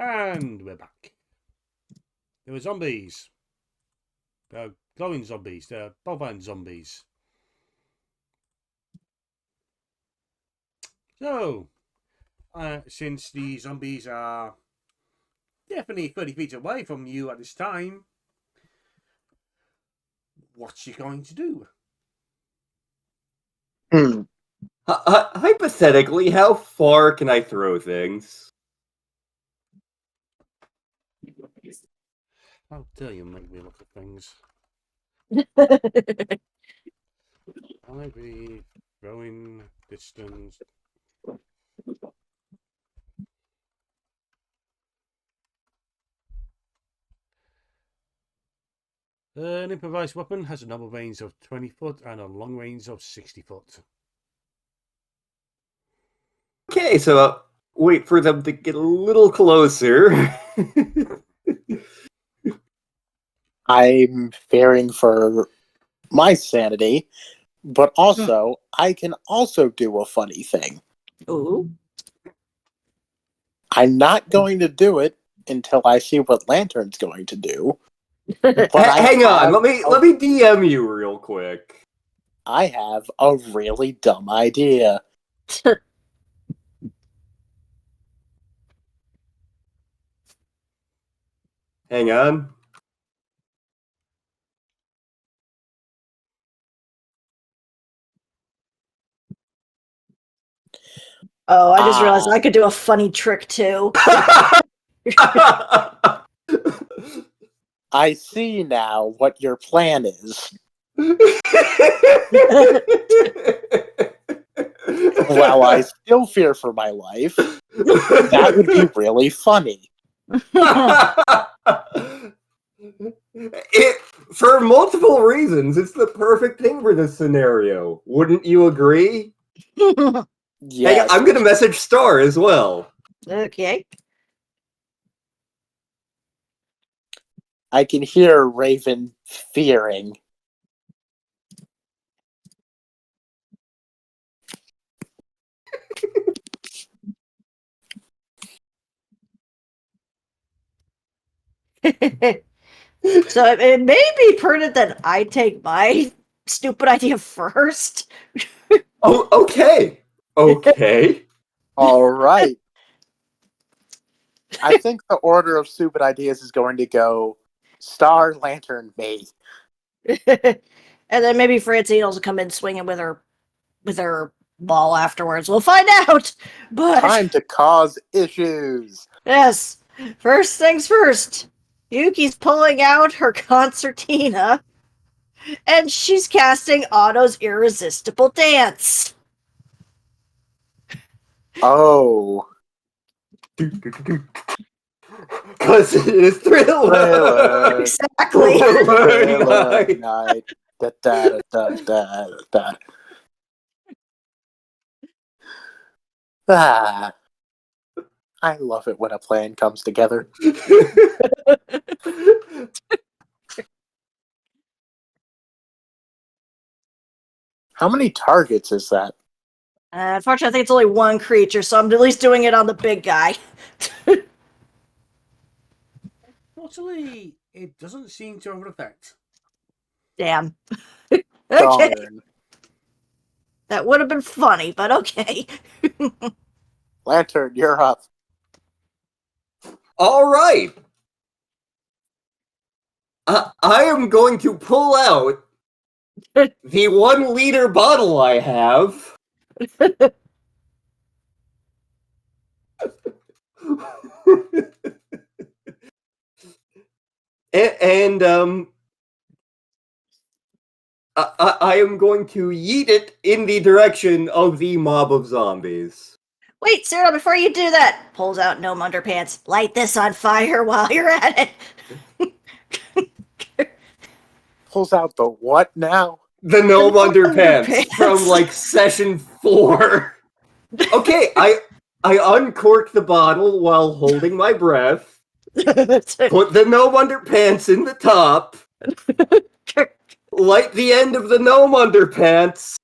And we're back. There were zombies. Glowing zombies. Bovine zombies. So, since the zombies are definitely 30 feet away from you at this time, what's you going to do? Hypothetically, how far can I throw things? How dare you make me look at things? I'll be throwing distance. An improvised weapon has a normal range of 20 foot and a long range of 60 foot. Okay, so wait for them to get a little closer. I'm fearing for my sanity, but also I can also do a funny thing. Ooh. I'm not going to do it until I see what Lantern's going to do. But Hang on, let me DM you real quick. I have a really dumb idea. Hang on. Oh, I just realized I could do a funny trick too. I see now what your plan is. While I still fear for my life, that would be really funny. For multiple reasons, it's the perfect thing for this scenario. Wouldn't you agree? Yes. Hey, I'm gonna message Star as well. Okay. I can hear Raven fearing. So it may be prudent that I take my stupid idea first. Oh, okay. Okay. All right. I think the order of stupid ideas is going to go Star, Lantern, me. And then maybe Francine will come in swinging with her ball afterwards. We'll find out. But Time to cause issues. yes, first things first. Yuki's pulling out her concertina, and she's casting Otto's Irresistible Dance. Oh. Because it is Thriller. Exactly. Thriller night. Da, da, da, da, da. Ah. I love it when a plan comes together. How many targets is that? Unfortunately, I think it's only one creature, so I'm at least doing it on the big guy. Fortunately, it doesn't seem to have an effect. Damn. Okay. Darn. That would have been funny, but okay. Lantern, you're up. All right. I am going to pull out the 1 liter bottle I have. and I am going to yeet it in the direction of the mob of zombies. Wait, Sarah, before you do that, pulls out gnome underpants. Light this on fire while you're at it. Pulls out the what now? The gnome underpants from like session 4. Okay, I uncork the bottle while holding my breath. Put the gnome underpants in the top. Light the end of the gnome underpants.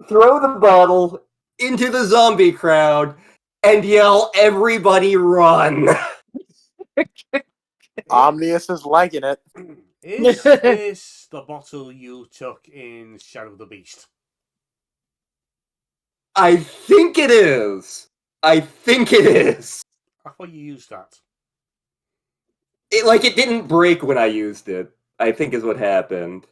Throw the bottle into the zombie crowd and yell, "Everybody run!" Omnius is liking it. Is this the bottle you took in Shadow of the Beast? I think it is. I think it is. I thought you used that. It didn't break when I used it, I think is what happened.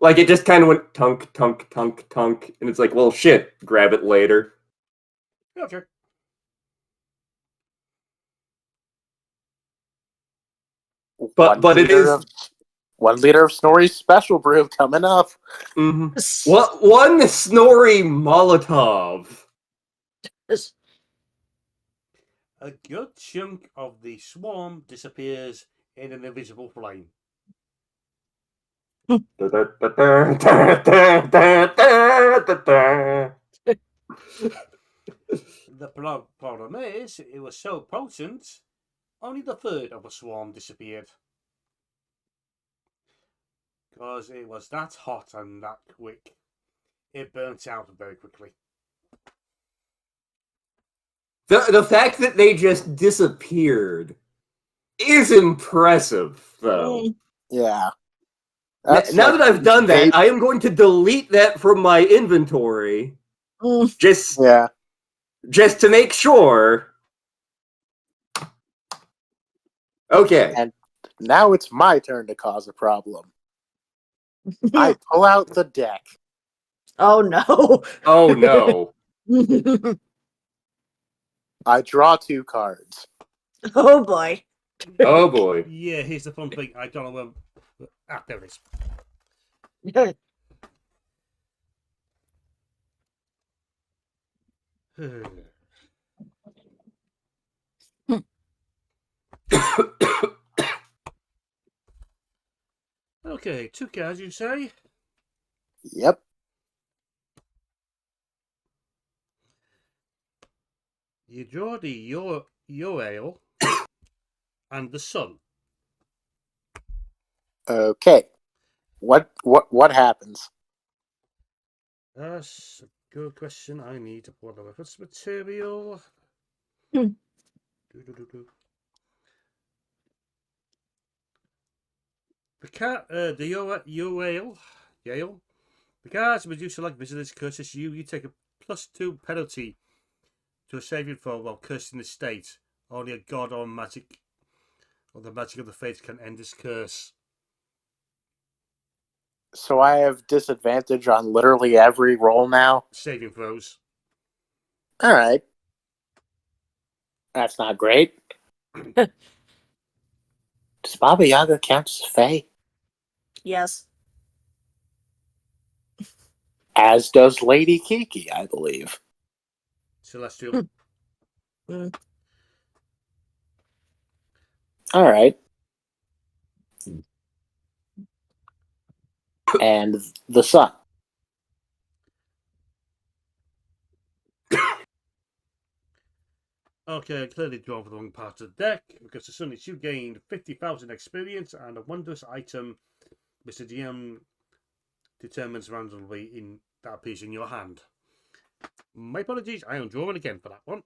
Like, it just kind of went tunk, tunk, tunk, tunk, and it's like, well, shit, grab it later. Okay. But it is... 1 liter of Snorri's Special Brew coming up. Mm-hmm. One Snorri Molotov. A good chunk of the swarm disappears in an invisible flame. The problem is, it was so potent, only the third of the swarm disappeared. Because it was that hot and that quick. It burnt out very quickly. The fact that they just disappeared is impressive, though. Yeah. Now that I've done that, I am going to delete that from my inventory. Just to make sure. Okay. And now it's my turn to cause a problem. I pull out the deck. Oh no. Oh no. I draw 2 cards. Oh boy. Oh boy. Yeah, here's the fun thing. I don't know where... Ah, there it is. Okay, 2 cards, you say? Yep. You draw the Yoel and the sun. Okay. What happens? That's a good question. I need to pull the reference material. Hmm. The cat, the Yoel, the cards reduce like visitors curses you. You take a +2 penalty to a saving throw while cursing the state. Only a god or magic, or the magic of the fates can end this curse. So I have disadvantage on literally every roll now? Saving throws. Alright. That's not great. Does Baba Yaga count as Fae? Yes. As does Lady Kiki, I believe. Celestial. Alright. And the sun. Okay, I clearly drawn for the wrong part of the deck, because as soon as you gained 50,000 experience and a wondrous item, Mr. GM determines randomly in that appears in your hand. My apologies, I am drawing again for that one.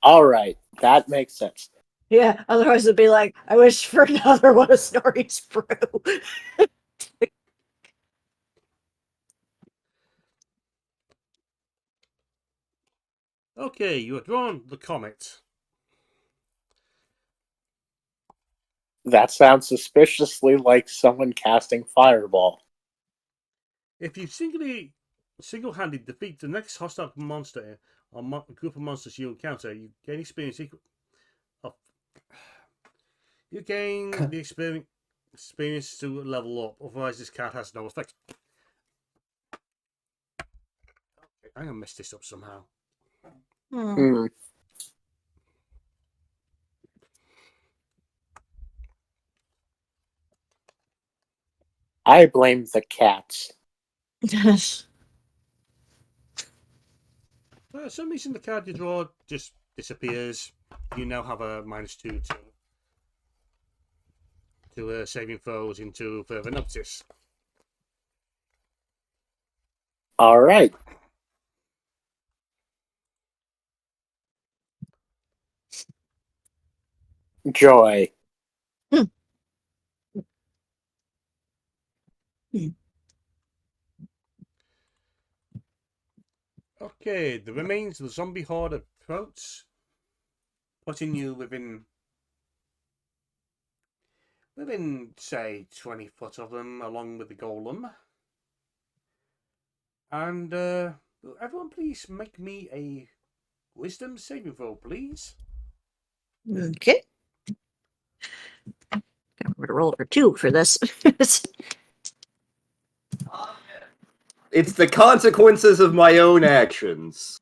Alright, that makes sense. Yeah, otherwise it'd be like, I wish for another one of Snorri's brew. Okay, you have drawn the comet. That sounds suspiciously like someone casting Fireball. If you single-handed defeat the next hostile monster or group of monsters you encounter, you gain experience equal. You gain the experience to level up. Otherwise, this card has no effect. Okay, I'm gonna mess this up somehow. I blame the cats. For some reason, the card you draw just disappears. You now have a -2 to saving throws into further notice. All right. Joy. Okay, the remains of the zombie horde approach, putting you within, say, 20 foot of them, along with the golem. And will everyone please make me a wisdom saving throw, please? Okay. I'm going to roll over 2 for this. It's the consequences of my own actions.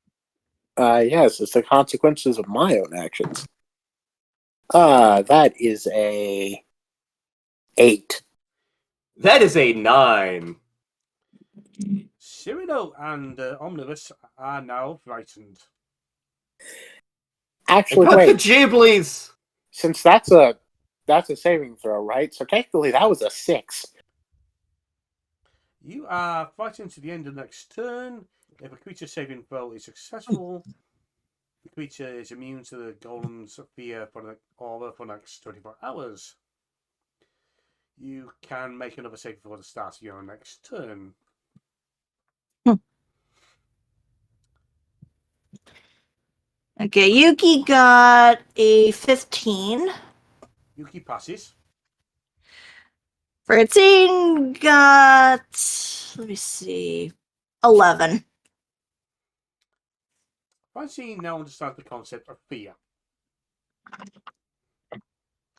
Yes, it's the consequences of my own actions. That is a 8. That is a 9. Cyrano and Omnibus are now frightened. Actually, But the wait. Ghiblies! Since that's a saving throw, right? So technically, that was a 6. You are frightened to the end of the next turn. If a creature saving throw is successful, the creature is immune to the golem's fear for the aura for the next 24 hours. You can make another saving throw at the start of your next turn. Okay, Yuki got a 15. Yuki passes. Francine got, let me see, 11. Francine now understands the concept of fear.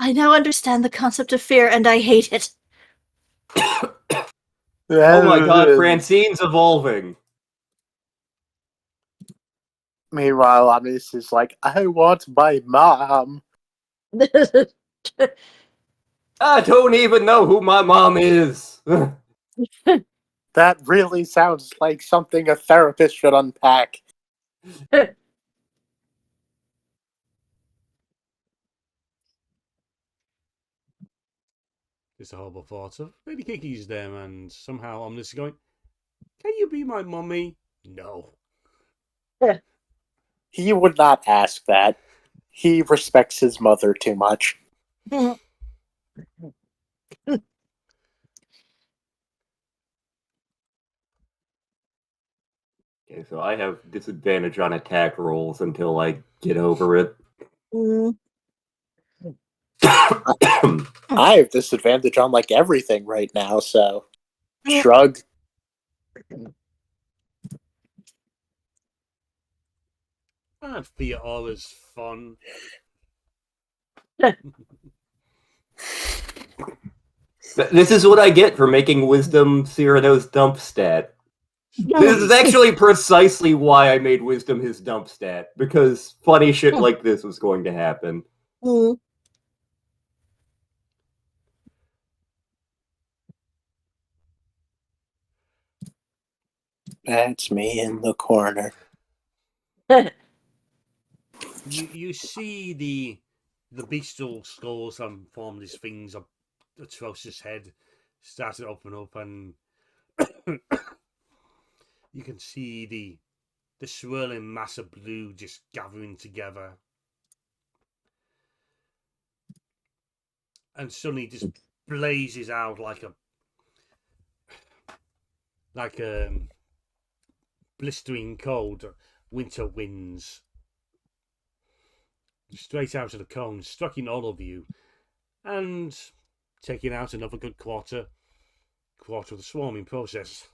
I now understand the concept of fear, and I hate it. Oh my god, Francine's evolving. Meanwhile, Omnis is like, I want my mom. I don't even know who my mom is. That really sounds like something a therapist should unpack. It's a horrible thought of Lady Kiki's there, and somehow Omnis is going, can you be my mummy? No. He would not ask that. He respects his mother too much. Okay, so I have disadvantage on attack rolls until I get over it. I have disadvantage on like everything right now, so shrug. And fear always fun. This is what I get for making Wisdom Cyrano's dump stat. This is actually precisely why I made Wisdom his dump stat, because funny shit like this was going to happen. That's me in the corner. You see the bestial skulls and form these things of atrocious head start to open up, and you can see the swirling mass of blue just gathering together, and suddenly just blazes out like a blistering cold winter winds straight out of the cone, striking all of you and taking out another good quarter of the swarming process.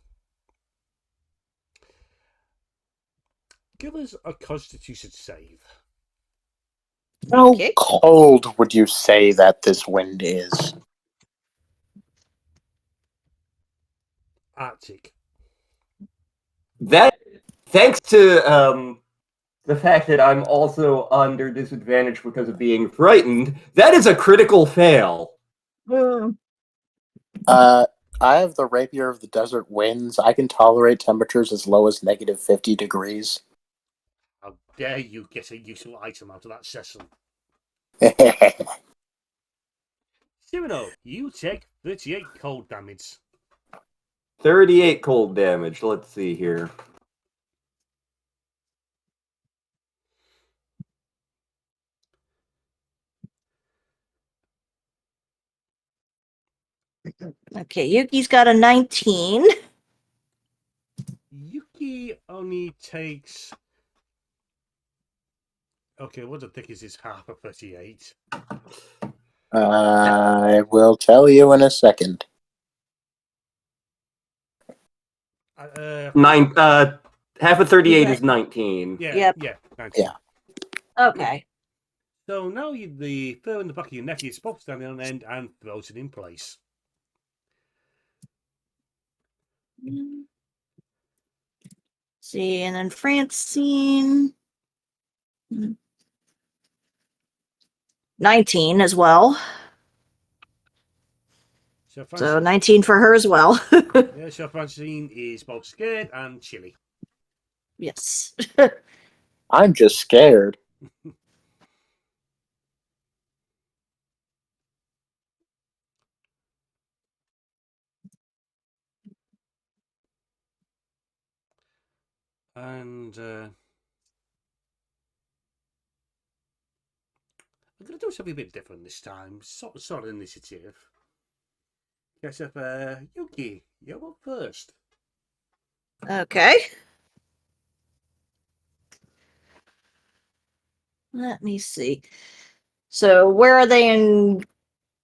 Give us a Constitution save. How cold would you say that this wind is? Arctic. That, thanks to the fact that I'm also under disadvantage because of being frightened, that is a critical fail. I have the Rapier of the Desert Winds. I can tolerate temperatures as low as negative 50 degrees. How dare you get a useful item out of that session. Cyrano, you take 38 cold damage. 38 cold damage. Let's see here. Okay, Yuki's got a 19. Yuki only takes. Okay, what the thick is his half of 38? I will tell you in a second. Nine. Half of 38 Okay. is 19. Yeah, Yep. yeah, 19. Yeah. Okay. So now the fur in the back of your neck is pops down on end and throws it in place. See, and then Francine. 19 as well. So, So 19 for her as well. yeah, so Francine is both scared and chilly. Yes. I'm just scared. And I'm going to do something a bit different this time. Sort of initiative. Guess if Yuki, you're up first. Okay. Let me see. So where are they in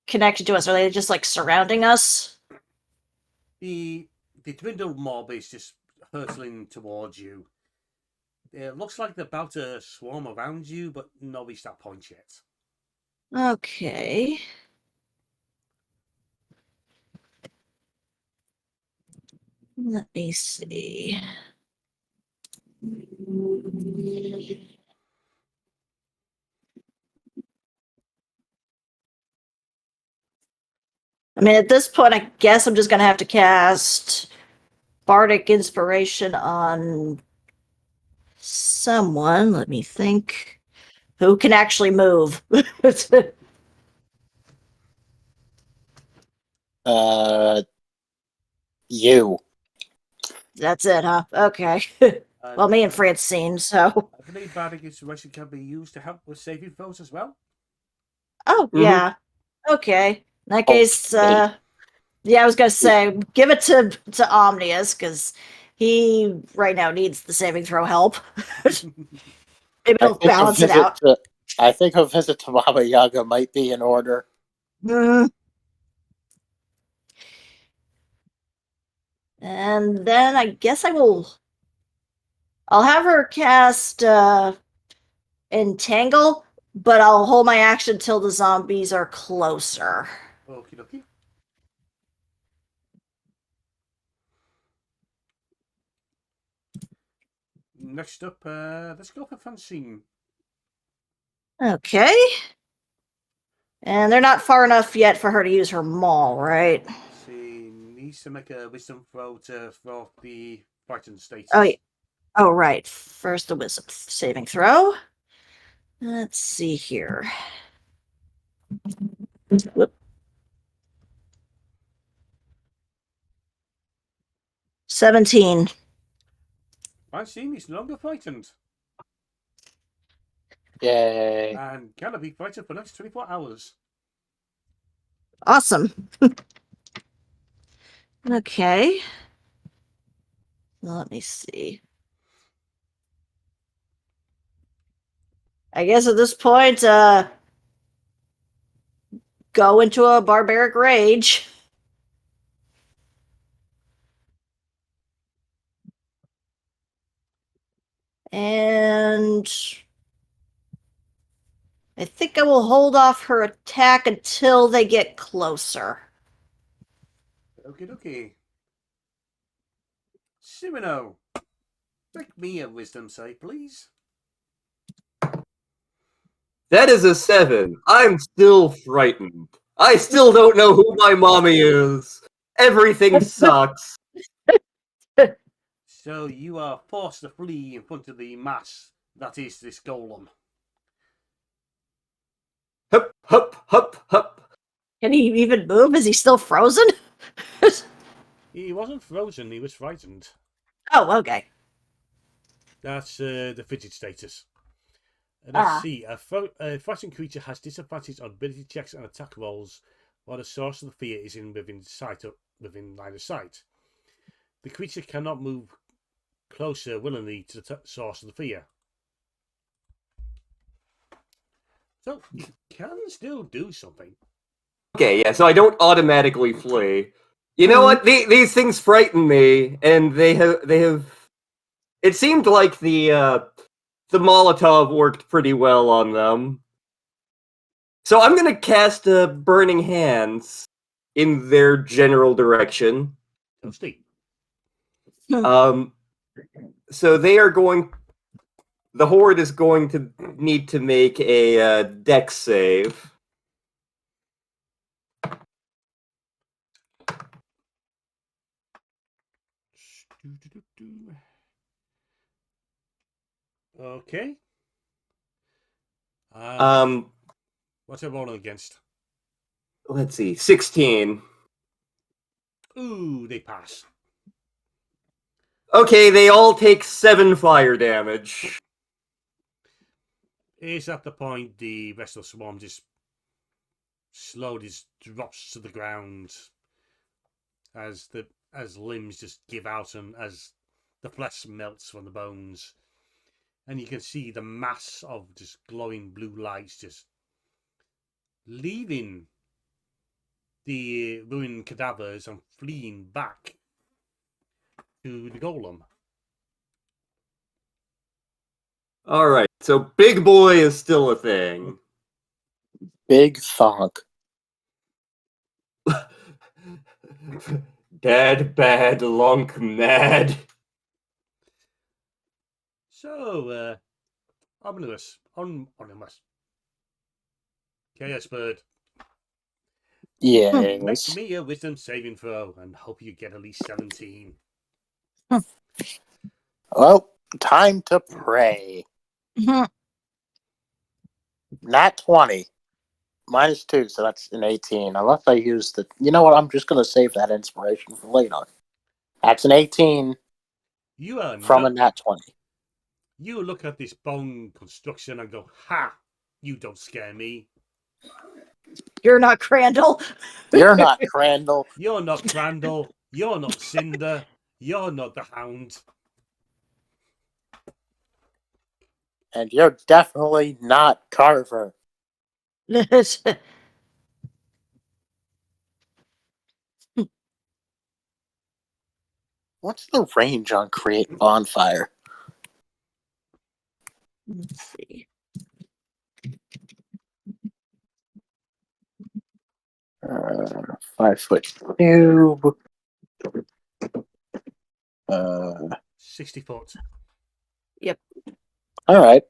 connected to us? Are they just like surrounding us? The dwindled mob is just hurtling towards you. It looks like they're about to swarm around you, but nobody's that point yet. Okay. Let me see. I mean, at this point, I guess I'm just going to have to cast Bardic Inspiration on someone. Let me think. Who can actually move? You. That's it, huh? Okay. Well, me and Francine, so. I believe Bardic Inspiration can be used to help with saving throws as well. Oh, Mhm. yeah. Okay. In that Oh, case, wait. yeah, I was gonna say, give it to Omnius, because he right now needs the saving throw help. Maybe I it'll think balance it out. I think a visit to Baba Yaga might be in order. Mm. And then I guess I'll have her cast Entangle, but I'll hold my action till the zombies are closer. Okie dokie. Next up, let's go for Francine. Okay. And they're not far enough yet for her to use her maul, right? She needs to make a wisdom throw to throw off the frightened status. Oh, yeah. Oh, right. First, the wisdom saving throw. Let's see here. Whoop. 17. Francine is no longer frightened Yay. and cannot be frightened for the next 24 hours. Awesome. Okay. Let me see. I guess at this point, go into a barbaric rage. And I think I will hold off her attack until they get closer. Okie dokie. Simino, make me a wisdom save, please. That is a 7. I'm still frightened. I still don't know who my mommy is. Everything sucks. So you are forced to flee in front of the mass that is this golem. Hup, hup, hup, hup. Can he even move? Is he still frozen? He wasn't frozen, he was frightened. Oh, okay. That's the fidget status. Let's Ah. see. A frightened creature has disadvantage on ability checks and attack rolls while the source of the fear is within line of sight. The creature cannot move closer willingly to the source of the fear. So, you can still do something. Okay, yeah, so I don't automatically flee. You know what? These things frighten me, and they have. It seemed like the Molotov worked pretty well on them. So I'm gonna cast Burning Hands in their general direction. Toasty. So they are going. The Horde is going to need to make a Dex save. Okay. What's it rolling against? Let's see, 16. Ooh, they pass. Okay, they all take 7 fire damage. Is at the point the rest of the swarm just slowly drops to the ground as limbs just give out and as the flesh melts from the bones, and you can see the mass of just glowing blue lights just leaving the ruined cadavers and fleeing back to the golem. All right, so Big Boy is still a thing. Big thonk. Dad, bad, lunk, mad. So, ominous. Chaos Bird. Make Yes. me a wisdom saving throw and hope you get at least 17. Well, time to pray. Nat 20. -2, so that's an 18. Unless I use the... You know what? I'm just going to save that inspiration for later. That's an 18 You are from not, a nat 20. You look at this bone construction and go, ha! You don't scare me. You're not Crandall. You're not Crandall. You're not Crandall. You're not Cinder. You're not the Hound. And you're definitely not Carver. What's the range on Create Bonfire? Let's see. 5 foot cube. 60 foot. Yep. All right.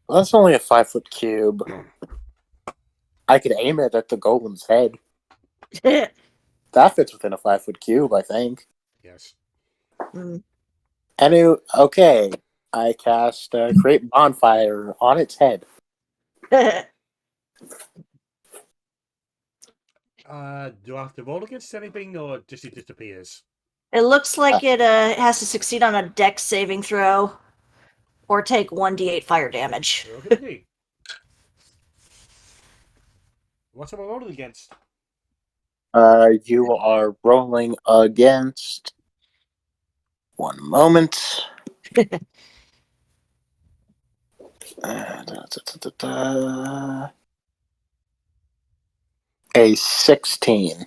Well, that's only a 5 foot cube. I could aim it at the golem's head. That fits within a 5 foot cube, I think. Yes. Okay. I cast Create Bonfire on its head. Do I have to roll against anything or just it disappears? It looks like it has to succeed on a dex saving throw or take 1d8 fire damage. Okay. What am I rolling against? You are rolling against... One moment. A 16.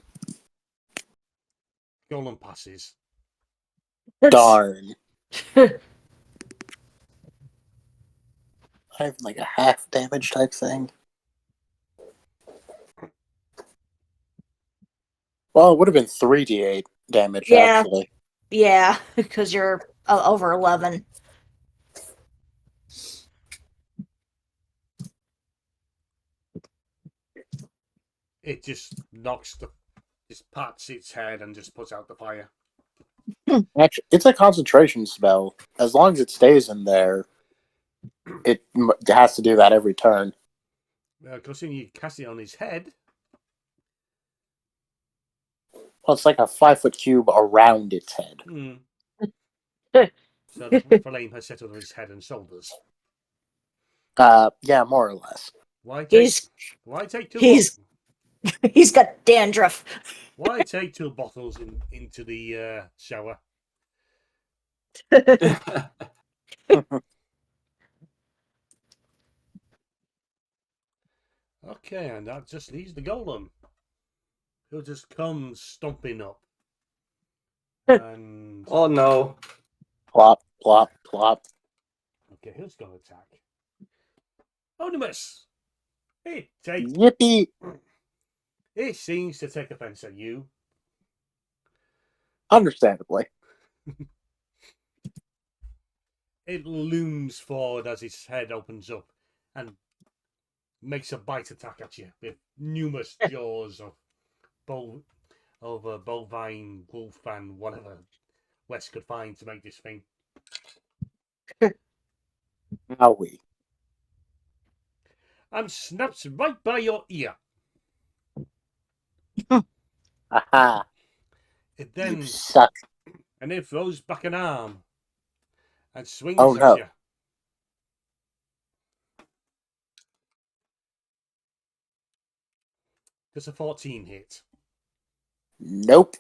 Golem passes. Darn. Not even like a half damage type thing. Well, it would have been 3d8 damage, Yeah. actually. Yeah, because you're over 11. It just just pats its head and just puts out the fire. Actually, it's a concentration spell. As long as it stays in there, it has to do that every turn. Considering you cast it on his head. Well, it's like a 5-foot cube around its head. Hmm. So the flame has set over his head and shoulders. Yeah, more or less. Why take He's two he's- he's got dandruff. Why take 2 bottles into the shower? Okay, and that just leaves the golem. He'll just come stomping up. And Oh no. Plop, plop, plop. okay, who's gonna attack? Onimus! It Yippee! seems to take offense at you. Understandably. It looms forward as its head opens up and makes a bite attack at you with numerous jaws of bovine, wolf, and whatever Wes could find to make this thing. Owie. And snaps right by your ear. Aha. It You then suck. and it throws back an arm and swings Oh, at no. you. Does a 14 hit? Nope.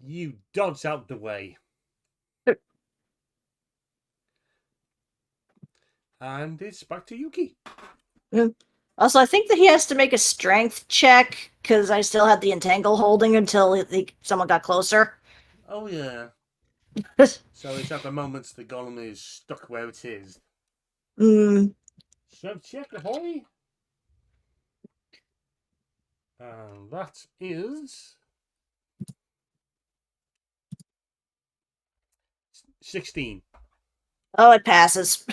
You dodge out the way. And it's back to Yuki. Also, I think that he has to make a strength check because I still had the entangle holding until someone got closer. Oh, yeah. So it's at the moment the golem is stuck where it is. Mm, Strength check, ahoy! And that is 16. oh, it passes.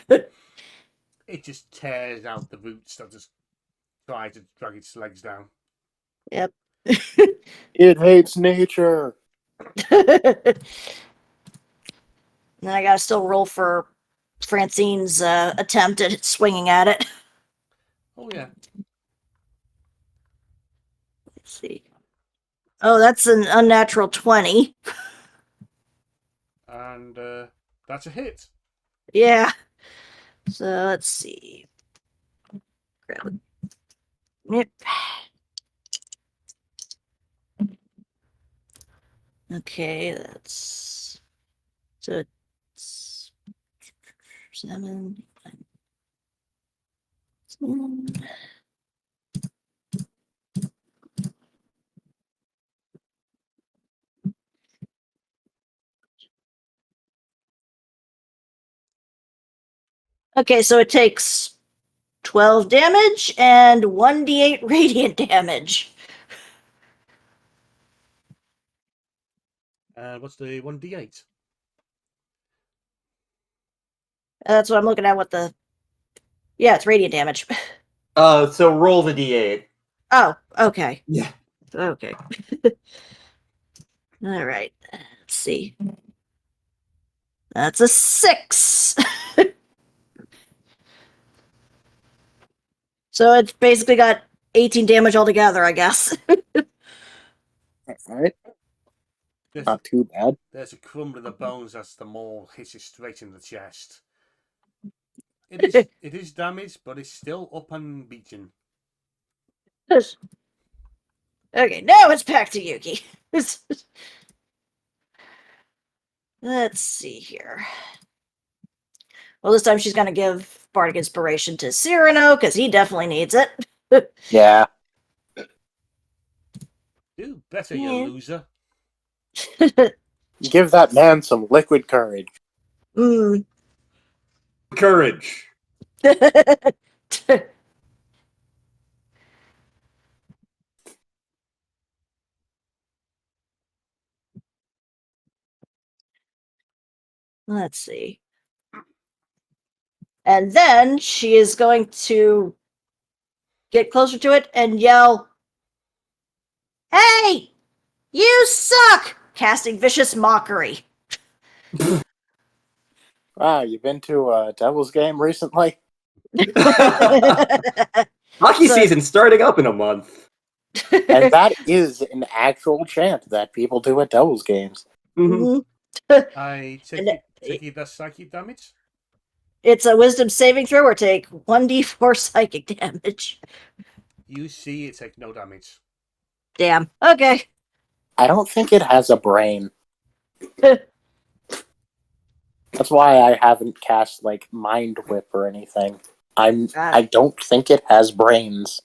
It just tears out the roots that just try to drag its legs down. Yep. It hates nature. Then I gotta still roll for Francine's attempt at swinging at it. Oh, yeah. Let's see. Oh, that's an unnatural 20. And that's a hit. Yeah. So let's see. Grab it. Yep. Okay, that's so it's 7. 7. Okay, so it takes 12 damage and 1d8 radiant damage. What's the 1d8? That's what I'm looking at. What the? Yeah, it's radiant damage. So roll the d8. Oh, okay. Yeah. Okay. All right. Let's see. That's a 6. So it's basically got 18 damage altogether, I guess. Alright. There's, Not too bad. there's a crumble of the bones as the maul hits it straight in the chest. It is damaged, but it's still up and beaten. Okay, now it's back to Yuki. Let's see here. Well, this time she's going to give Bardic Inspiration to Cyrano, because he definitely needs it. Yeah. Do better, Yeah. you loser. Give that man some liquid courage. Mm. Courage. Let's see. And then she is going to get closer to it and yell, "Hey! You suck!" Casting Vicious Mockery. Wow, you been to a Devil's game recently? Hockey So- season starting up in a month. And that is an actual chant that people do at Devil's games. Mhm. I And take it that's psychic damage. it's a wisdom saving throw or take 1d4 psychic damage. You see it take no damage. Damn. Okay. I don't think it has a brain. That's why I haven't cast like Mind Whip or anything. I don't think it has brains.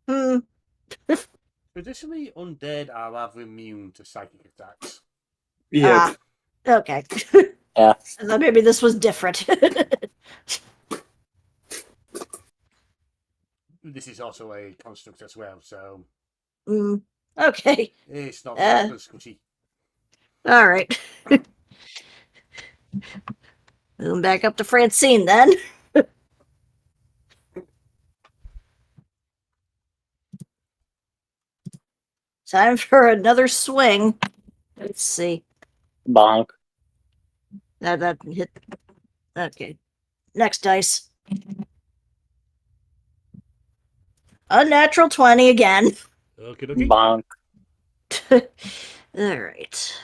Hmm. Traditionally, undead are rather immune to psychic attacks. Yeah. Okay. Yeah. I thought maybe this was different. This is also a construct as well, so Okay. it's not Uh. squishy. All right. Moving back up to Francine then. Time for another swing. Let's see. Bonk. That hit. Okay. Next dice. Unnatural 20 again. Okay. Bonk. All right.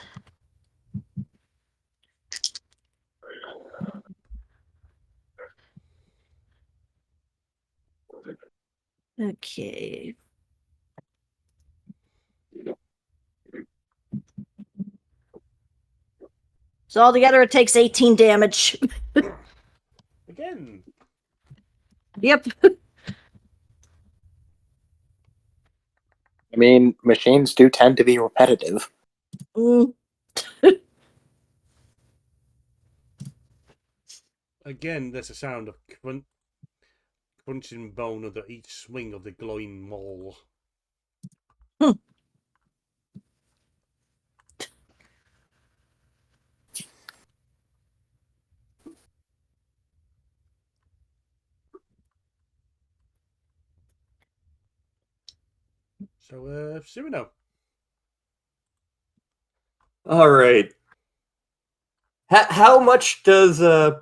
Okay. So altogether, it takes 18 damage. Again. Yep. I mean, machines do tend to be repetitive. Mm. Again, there's a sound of crunching bone under each swing of the glowing maul. So, Cyrano. All right. How much does how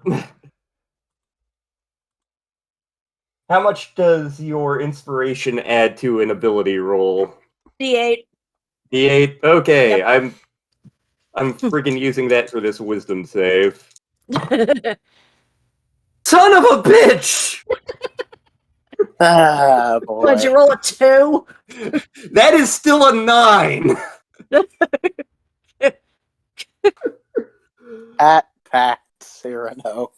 much does your inspiration add to an ability roll? D8. D8. Okay, Yep. I'm freaking using that for this wisdom save. Son of a bitch! Ah, boy. Would you roll a 2? That is still a 9. Pat Cyrano.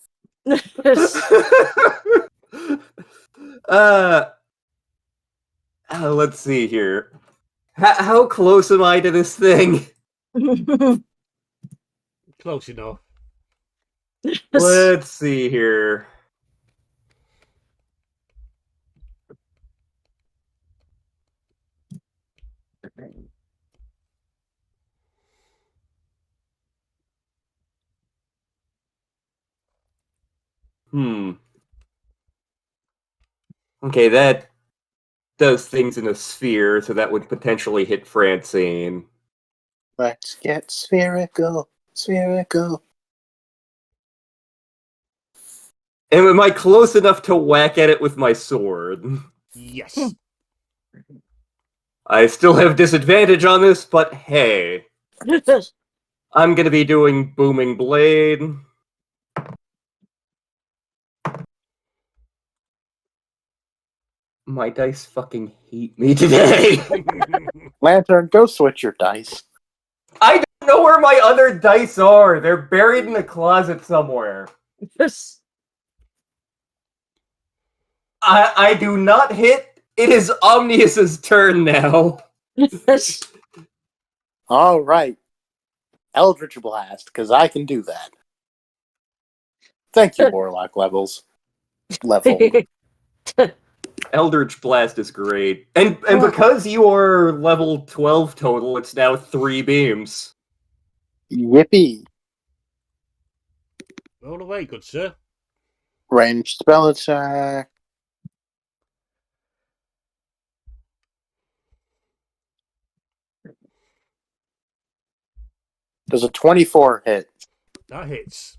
Let's see here. How close am I to this thing? Close enough. Let's see here. Okay, that does things in a sphere, so that would potentially hit Francine. Let's get spherical. Spherical. And am I close enough to whack at it with my sword? Yes. I still have disadvantage on this, but hey. I'm gonna be doing Booming Blade. My dice fucking hate me today. Lantern, go switch your dice. I don't know where my other dice are. They're buried in the closet somewhere. I do not hit. It is Omnius's turn now. All right. Eldritch Blast, because I can do that. Thank you, Warlock levels. Level. Eldritch Blast is great. And because you are level 12 total, it's now 3 beams. Yippee. Roll away, good sir. Ranged spell attack. Does a 24 hit? That hits.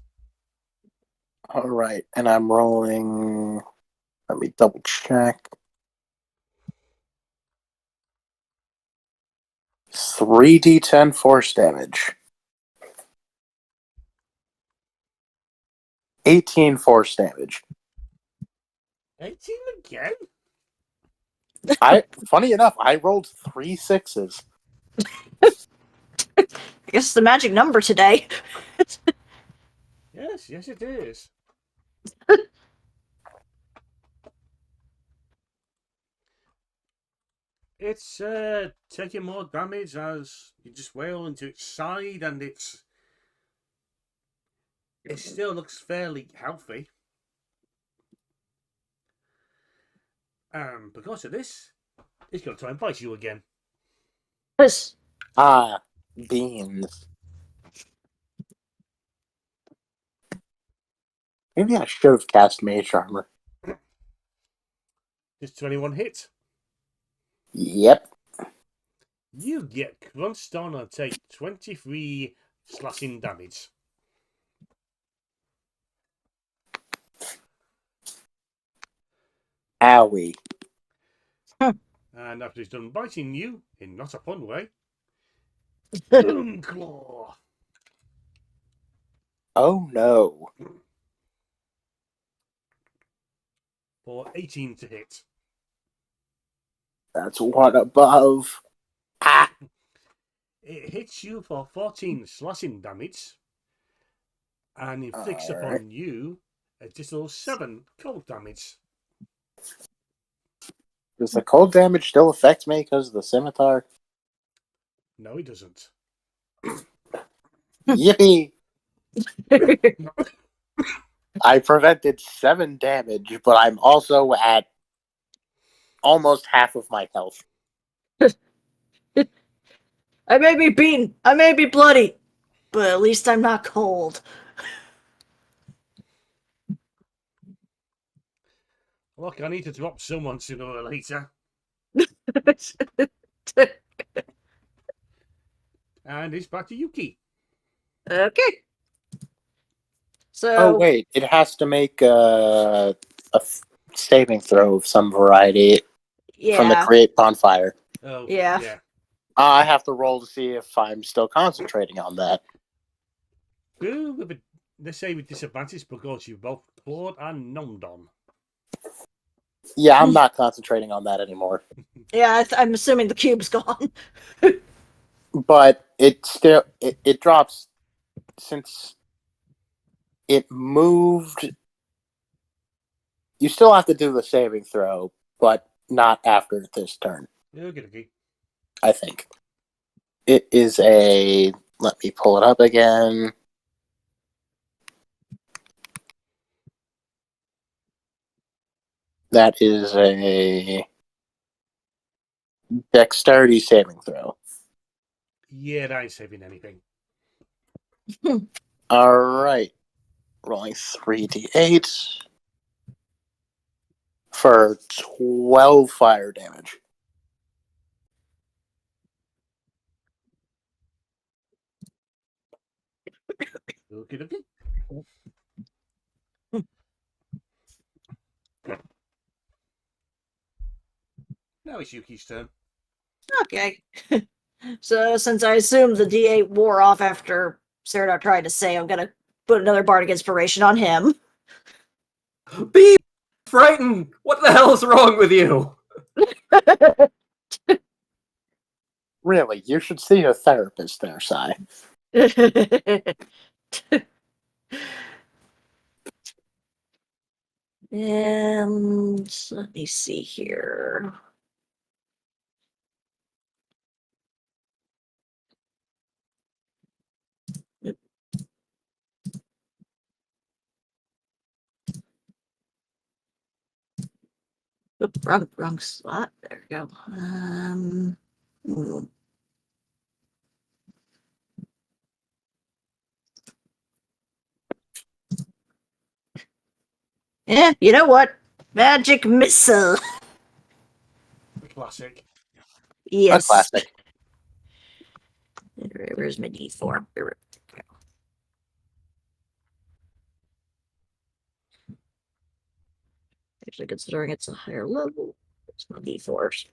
All right, and I'm rolling. Let me double check. 3d10 force damage. 18 force damage. 18 again? Funny enough, I rolled 3 6s. I guess it's the magic number today. Yes, it is. It's taking more damage as you just wail into its side, and it still looks fairly healthy. Because of this, it's going to try and bite you again. Yes. Ah, beans. Maybe I should have cast Mage Armor. Does 21 hit? Yep. You get crunched on and take 23 slashing damage. Owie. And after it's done biting you, in not a fun way, boom claw Oh no. for 18 to hit. That's one above. Ah! It hits you for 14 slashing damage and inflicts upon you additional 7 cold damage. Does the cold damage still affect me because of the scimitar? No, it doesn't. Yippee! I prevented 7 damage, but I'm also at almost half of my health. I may be beaten, I may be bloody, but at least I'm not cold. Look, I need to drop someone sooner or later. And it's back to Yuki. Okay. So. Oh wait, it has to make a saving throw of some variety from the Yeah. create bonfire. Oh, Yeah. yeah. I have to roll to see if I'm still concentrating on that. Who with let's say with disadvantage because you've both clawed and numbed on. Yeah, I'm not concentrating on that anymore. Yeah, I'm assuming the cube's gone. But it still it drops since it moved. You still have to do the saving throw, but not after this turn. Okay. I think it is a. Let me pull it up again. That is a dexterity saving throw. Yeah, that ain't saving anything. All right, rolling 3d8 for 12 fire damage. Okay. Now it's Yuki's turn. Okay. So since I assume the D8 wore off after Ceradoc tried to say, I'm gonna put another bardic inspiration on him. Be frightened! What the hell is wrong with you? Really, you should see a therapist there, Sai. And let me see here. Oop, wrong slot. There we go. Hmm. Yeah, you know what? Magic missile. Classic. Yes. A classic. Where's my D4? There we go. Actually, considering it's a higher level, it's my D4s.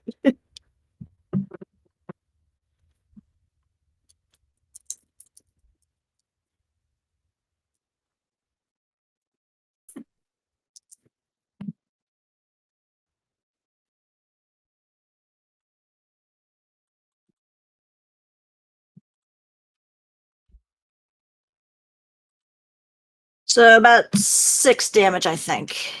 So about 6 damage, I think.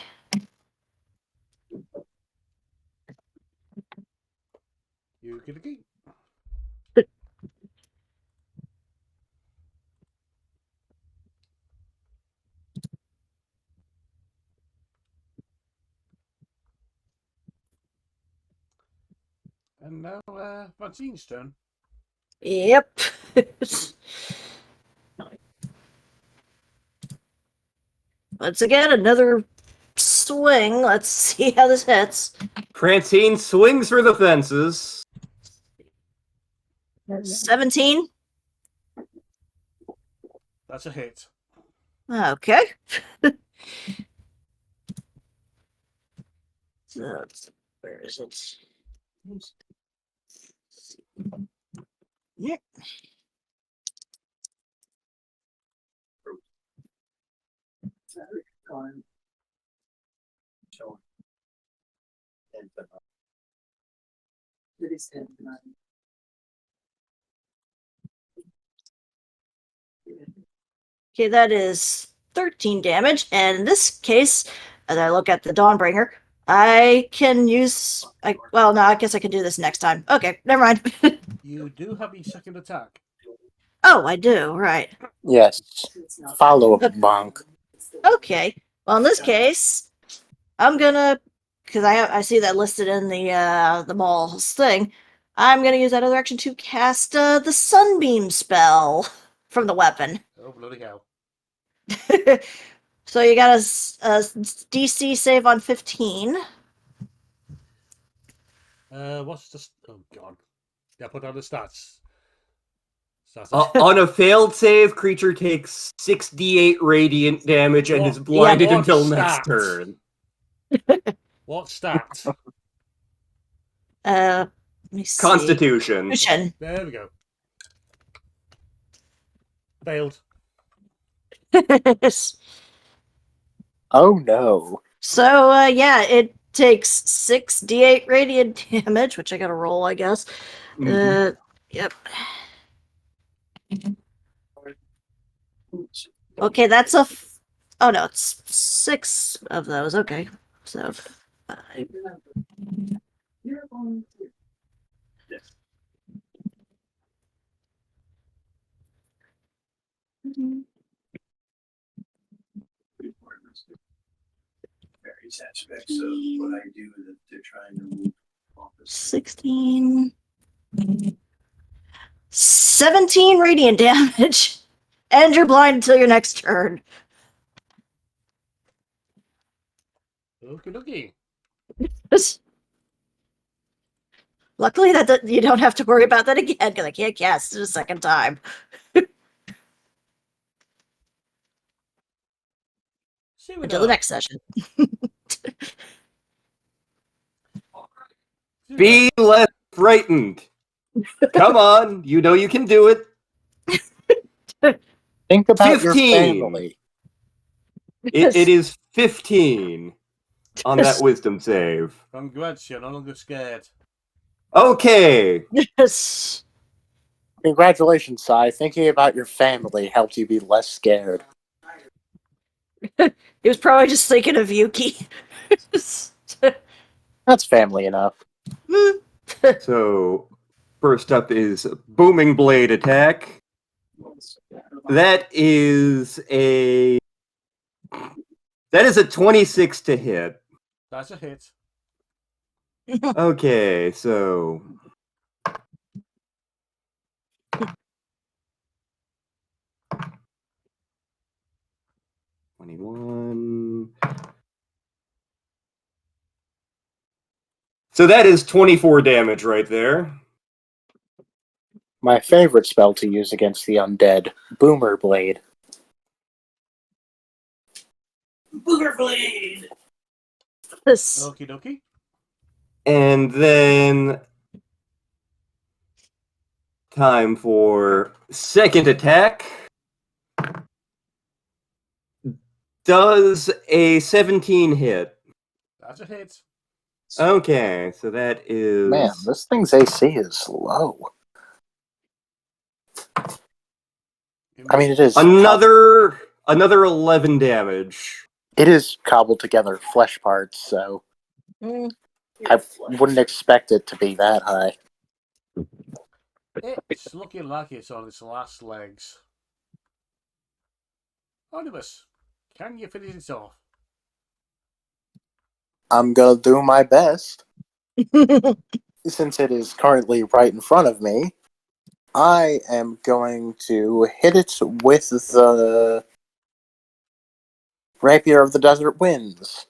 You get a key. And now, Francine's turn. Yep. Once again, another swing. Let's see how this hits. Francine swings for the fences. 17. That's a hit. Okay. So, where is it? Yeah. Okay, that is 13 damage, and in this case, as I look at the Dawnbringer, I can use. Well, no, I guess I can do this next time. Okay, never mind. You do have a second attack. Oh, I do, right. Yes. Follow up, bonk. Okay. Well, in this case, I'm gonna, because I see that listed in the mall's thing. I'm gonna use that other action to cast the Sunbeam spell from the weapon. Oh, bloody hell. So you got a DC save on 15. What's the... Oh, God. Yeah, put on the stats. On a failed save, creature takes 6d8 radiant damage and is blinded what until stat? next turn. What stat? Let me see. Constitution. Constitution. There we go. Failed. Oh no. So yeah, it takes 6d8 radiant damage, which I gotta roll, I guess. Yep. Okay, that's a. Oh no, it's 6 of those. Okay, so 5. Various aspects of what I do that they're trying to move off this. 16. 17 radiant damage. And you're blind until your next turn. Okie dokie. Luckily, that you don't have to worry about that again, because I can't cast it a second time. Until the next session. Be less frightened. Come on, you know you can do it. Think about 15. your family. It is 15 on that wisdom save. Congrats, you're no longer scared. Okay. Yes. Congratulations, Sai. Thinking about your family helped you be less scared. He was probably just thinking of Yuki. That's family enough. So, first up is Booming Blade attack. That is a 26 to hit. That's a hit. Okay, so 21. So that is 24 damage right there. My favorite spell to use against the undead, Boomer Blade. Booger Blade! This. Okie dokie. And then time for second attack. Does a 17 hit? That's a hit. Okay, so that is... Man, this thing's AC is low. I mean, it is... Another Another 11 damage. It is cobbled together flesh parts, so Mm. I wouldn't expect it to be that high. It's looking like it's on its last legs. Onibus, can you finish it off? I'm gonna do my best. Since it is currently right in front of me, I am going to hit it with the Rapier of the Desert Winds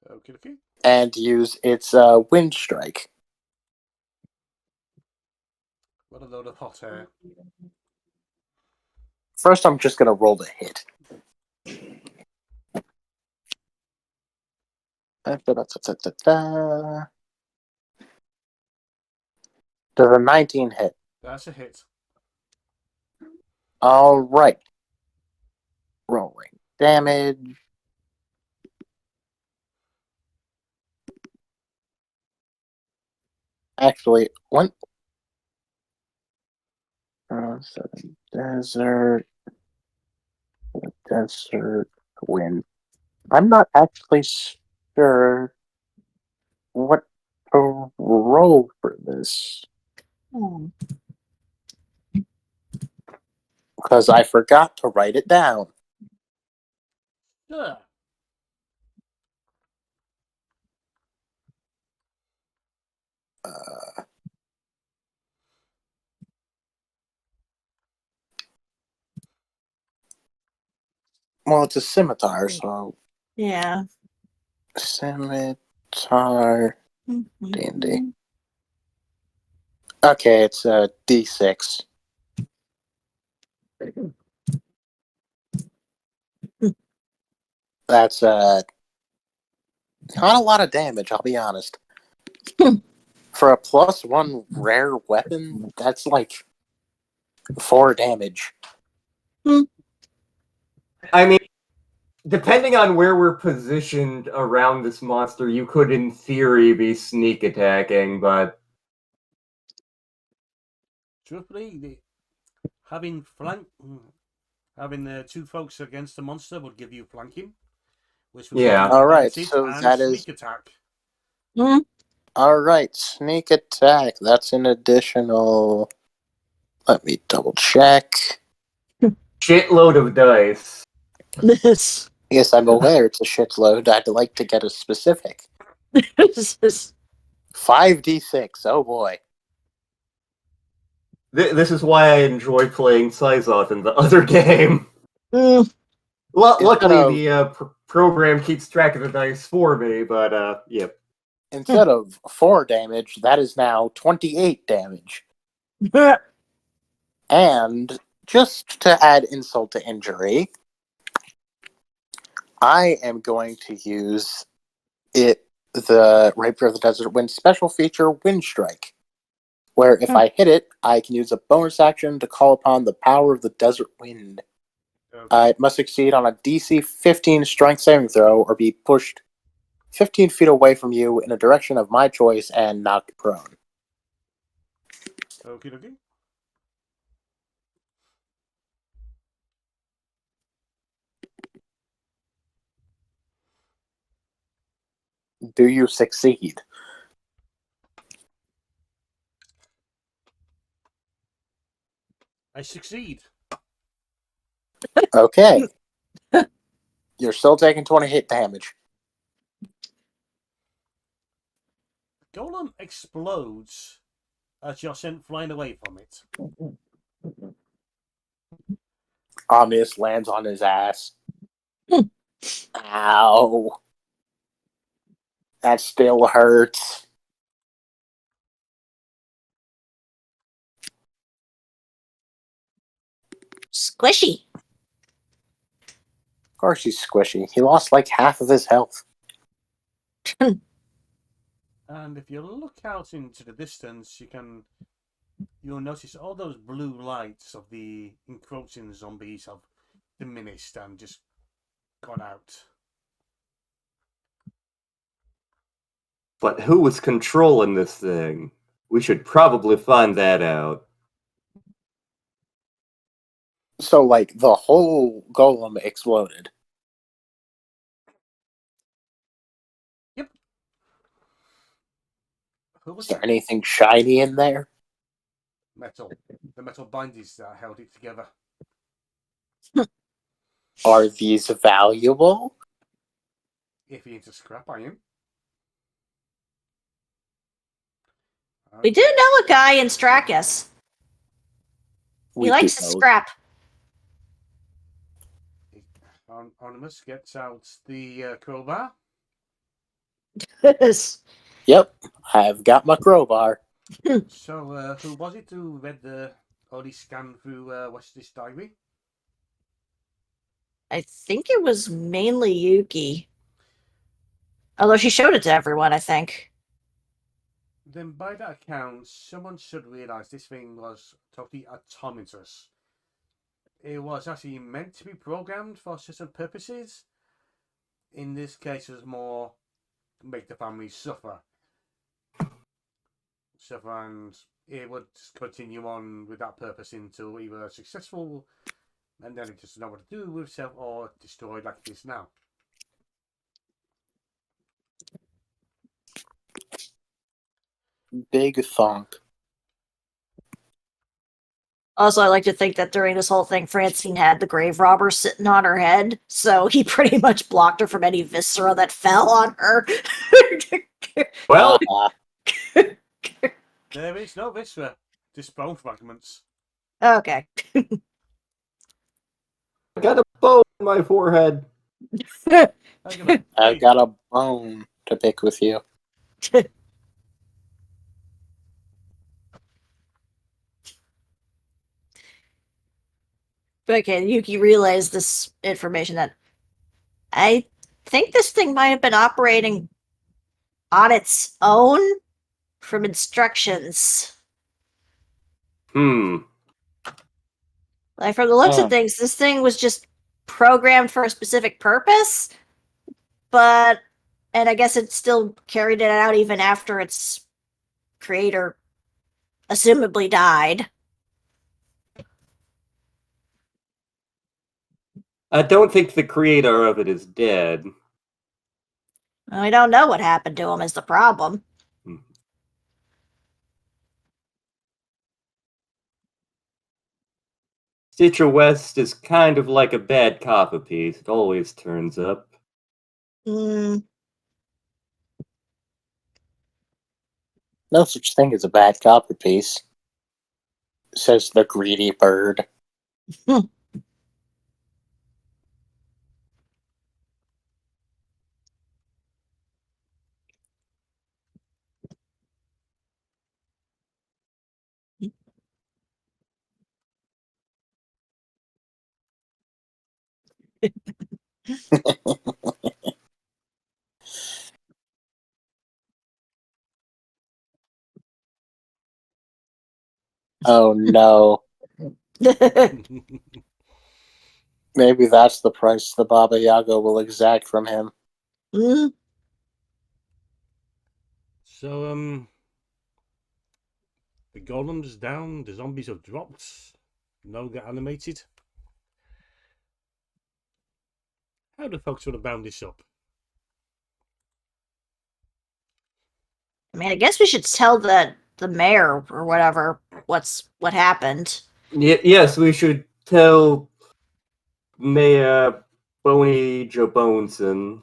Okay. and use its Wind Strike. What a load of hot air. First, I'm just gonna roll the hit. Does a 19 hit? That's a hit. All right. Rolling damage. Actually, one. Desert wind. I'm not actually sure what to roll for this Hmm. because I forgot to write it down. Sure. Well, it's a scimitar, so Yeah. scimitar D&D. Okay, it's a D6. That's not a lot of damage, I'll be honest. For a +1 rare weapon, that's like 4 damage. I mean, depending on where we're positioned around this monster, you could, in theory, be sneak attacking, but Truthfully, having two folks against the monster would give you flanking, which would Yeah. give you Alright, advantage so and that is... sneak attack. Alright, sneak attack. That's an additional... Let me double check. Shitload of dice. This. Yes, I'm aware it's a shitload. I'd like to get a specific. This is. 5d6, oh boy. This is why I enjoy playing Sizoth in the other game. Mm. Luckily, the program keeps track of the dice for me, but, yeah. Instead of 4 damage, that is now 28 damage. And just to add insult to injury, I am going to use the Rapier of the Desert Wind special feature, Wind Strike, where if I hit it, I can use a bonus action to call upon the power of the Desert Wind. Okay. It must succeed on a DC 15 strength saving throw or be pushed 15 feet away from you in a direction of my choice and knocked prone. Okay. Do you succeed? I succeed. Okay. You're still taking 20 hit damage. Golem explodes as you're sent flying away from it. Omnius lands on his ass. Ow. That still hurts. Squishy. Of course he's squishy. He lost like half of his health. And if you look out into the distance, you'll notice all those blue lights of the encroaching zombies have diminished and just gone out. But who was controlling this thing? We should probably find that out. So, like, the whole golem exploded. Yep. Who Is was there it? anything shiny in there? Metal. The metal bindings that held it together. Are these valuable? If you're into scrap iron. We do know a guy in Strakus. He likes his scrap. Onimus gets out the crowbar. Yep, I've got my crowbar. So, who was it who read the only scan through Wesley's diary? I think it was mainly Yuki. Although she showed it to everyone, I think. Then, by that account, someone should realise this thing was totally autonomous. It was actually meant to be programmed for certain purposes. In this case, it was more make the family suffer. And it would continue on with that purpose until either successful and then it doesn't know what to do with itself or destroyed like it is now. Big thunk. Also, I like to think that during this whole thing, Francine had the grave robber sitting on her head, so he pretty much blocked her from any viscera that fell on her. Well, There is no viscera, just bone fragments. Okay. I got a bone in my forehead. I've got a bone to pick with you. Okay, Yuki realized this information that I think this thing might have been operating on its own from instructions. Like, from the looks of things, this thing was just programmed for a specific purpose, and I guess it still carried it out even after its creator assumably died. I don't think the creator of it is dead. We don't know what happened to him is the problem. Stitcher West is kind of like a bad copy piece. It always turns up. No such thing as a bad copper piece, says the greedy bird. Oh no. Maybe that's the price the Baba Yaga will exact from him. So, the golem's down, the zombies have dropped, no get animated. How do folks want to bound this up? I mean, I guess we should tell the mayor or whatever what happened. Yes, we should tell Mayor Boney Jobonson.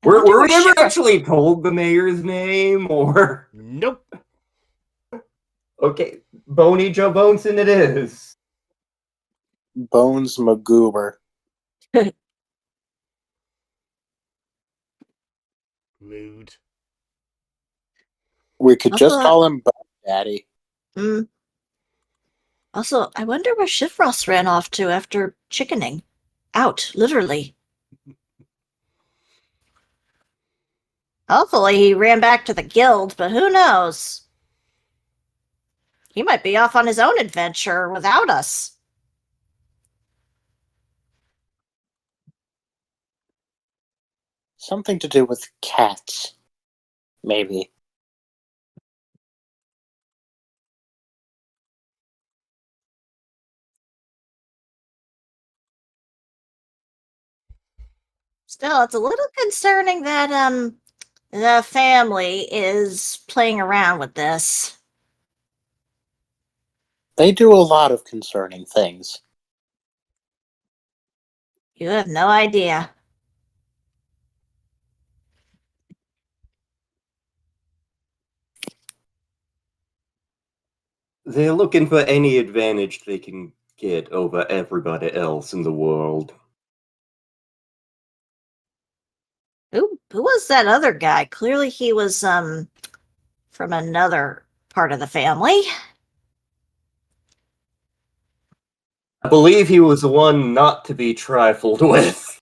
Were we ever actually told the mayor's name, or? Nope. Okay, Boney Jobonson it is. Bones McGoober. Rude. We could just call him Bone Daddy. Also, I wonder where Shifrost ran off to after chickening. Out, literally. Hopefully he ran back to the guild, but who knows? He might be off on his own adventure without us. Something to do with cats. Maybe. Still, it's a little concerning that the family is playing around with this. They do a lot of concerning things. You have no idea. They're looking for any advantage they can get over everybody else in the world. Who was that other guy? Clearly he was from another part of the family. I believe he was the one not to be trifled with.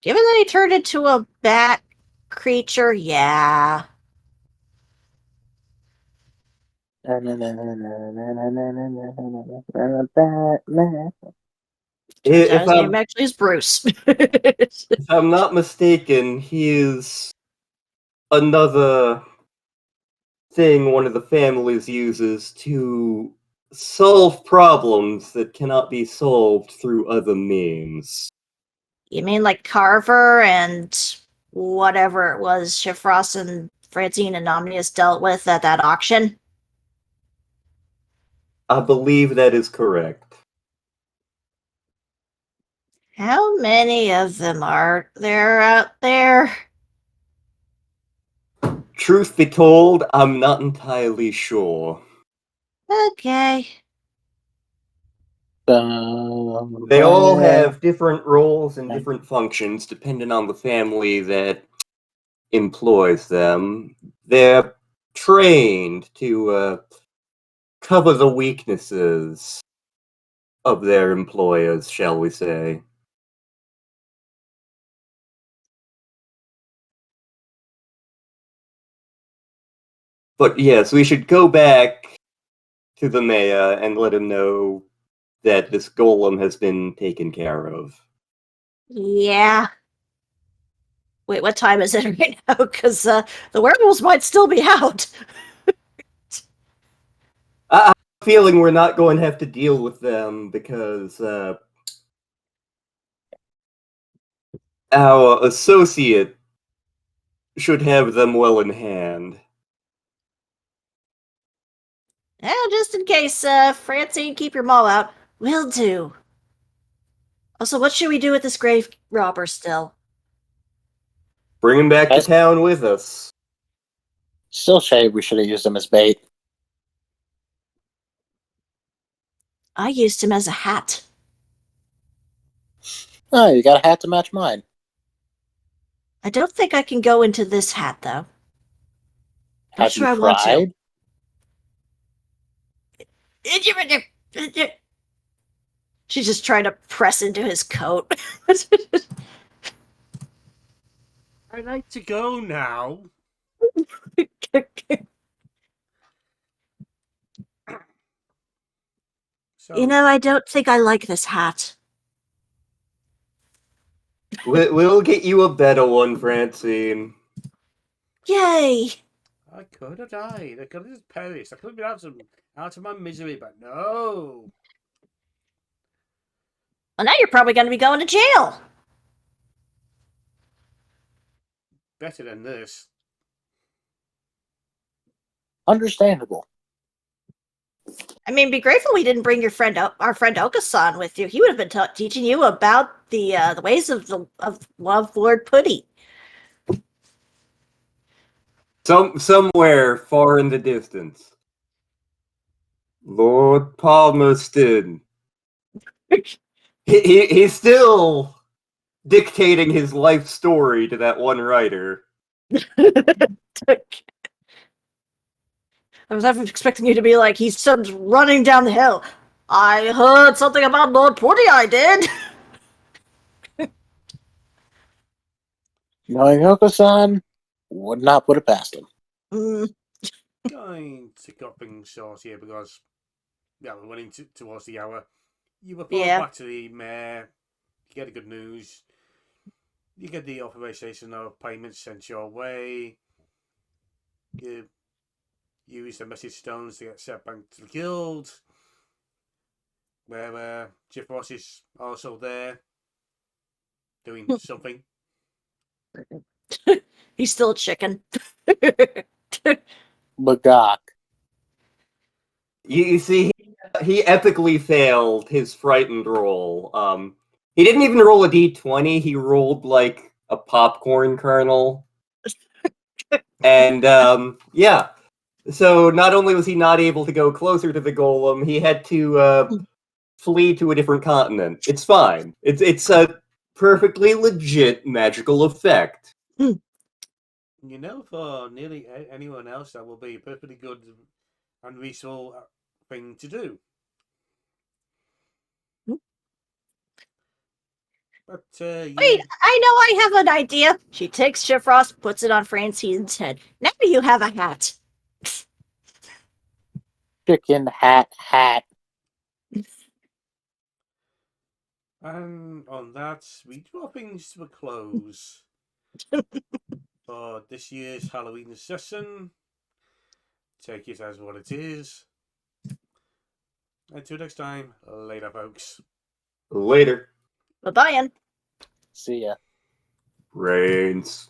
Given that he turned into a bat creature, yeah. Turns out If his name I'm, actually is Bruce. if I'm not mistaken, he is another thing one of the families uses to solve problems that cannot be solved through other means. You mean like Carver and whatever it was Shifrost and Francine and Omnius dealt with at that auction? I believe that is correct. How many of them are there out there? Truth be told, I'm not entirely sure. Okay. They all have different roles and different functions depending on the family that employs them. They're trained to cover the weaknesses of their employers, shall we say. But yes, we should go back to the mayor and let him know that this golem has been taken care of. Yeah. Wait, what time is it right now? Because the werewolves might still be out. I have a feeling we're not going to have to deal with them because our associate should have them well in hand. Just in case, Francine, keep your maul out. Will do. Also, what should we do with this grave robber still? Bring him back to town with us. Still say we should have used them as bait. I used him as a hat. Oh, you got a hat to match mine. I don't think I can go into this hat, though. Not Have sure you I want to. tried? She's just trying to press into his coat. I'd like to go now. So, You know, I don't think I like this hat. We'll get you a better one, Francine. Yay! I could have died. I could have just perished. I could have been out of my misery, but no. Well, now you're probably going to be going to jail. Better than this. Understandable. I mean, be grateful we didn't bring our friend Okasan with you. He would have been teaching you about the ways of Love Lord Putty. Somewhere far in the distance. Lord Palmerston. He's still dictating his life story to that one writer. I was expecting you to be like, he starts running down the hill. I heard something about Lord Putty, I did. Knowing Yoko-san, would not put it past him. Going to cut things short here because we're running towards the hour. You report Yeah. back to the mayor. You get the good news. You get the authorization of payments sent your way. You use the message stones to get sent back to the guild, where Jeff Ross is also there. doing something. He's still a chicken. Magok. You see, he epically failed his frightened roll. He didn't even roll a d20. He rolled like a popcorn kernel. And yeah. So not only was he not able to go closer to the golem, he had to flee to a different continent. It's fine. It's a perfectly legit magical effect. You know, for nearly anyone else, that will be a perfectly good and reasonable thing to do. But Wait, I know I have an idea. She takes Shifrost, puts it on Francine's head. Now you have a hat. Chicken hat. And on that, we draw things to a close for this year's Halloween session. Take it as what it is. Until next time, later, folks. Later. Bye-bye. See ya. Brains.